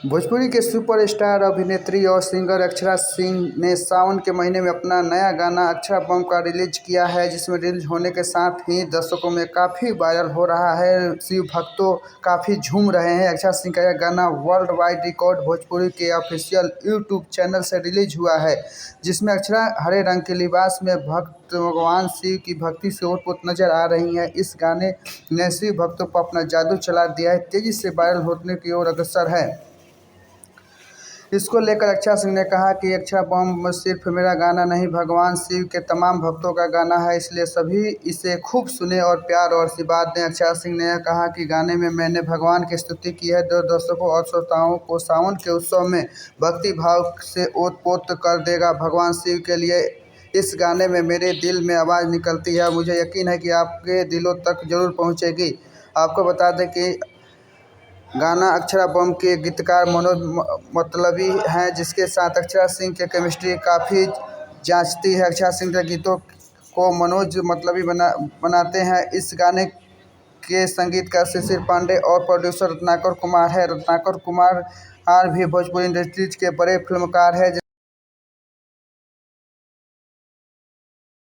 भोजपुरी के सुपरस्टार अभिनेत्री और सिंगर अक्षरा सिंह ने सावन के महीने में अपना नया गाना अक्षरा बम का रिलीज किया है, जिसमें रिलीज होने के साथ ही दर्शकों में काफ़ी वायरल हो रहा है। शिव भक्तों काफ़ी झूम रहे हैं। अक्षरा सिंह का यह गाना वर्ल्ड वाइड रिकॉर्ड भोजपुरी के ऑफिशियल यूट्यूब चैनल से रिलीज हुआ है, जिसमें अक्षरा हरे रंग के लिबास में भक्त भगवान शिव की भक्ति से ओतप्रोत नजर आ रही हैं। इस गाने ने शिव भक्तों पर अपना जादू चला दिया है, तेजी से वायरल होने की ओर अग्रसर है। इसको लेकर अक्षरा सिंह ने कहा कि अक्षरा बम सिर्फ मेरा गाना नहीं, भगवान शिव के तमाम भक्तों का गाना है, इसलिए सभी इसे खूब सुने और प्यार और आशीर्वाद दें। अक्षरा सिंह ने कहा कि गाने में मैंने भगवान की स्तुति की है, जो दर्शकों और श्रोताओं को सावन के उत्सव में भक्ति भाव से ओतप्रोत कर देगा। भगवान शिव के लिए इस गाने में मेरे दिल में आवाज़ निकलती है, मुझे यकीन है कि आपके दिलों तक जरूर पहुँचेगी। आपको बता दें कि गाना अक्षरा बम के गीतकार मनोज मतलबी हैं, जिसके साथ अक्षरा सिंह की केमिस्ट्री काफ़ी जांचती है। अक्षरा सिंह के गीतों को मनोज मतलबी बनाते हैं। इस गाने के संगीतकार शिशिर पांडे और प्रोड्यूसर रत्नाकर कुमार है। रत्नाकर कुमार भी भोजपुरी इंडस्ट्रीज के बड़े फिल्मकार हैं।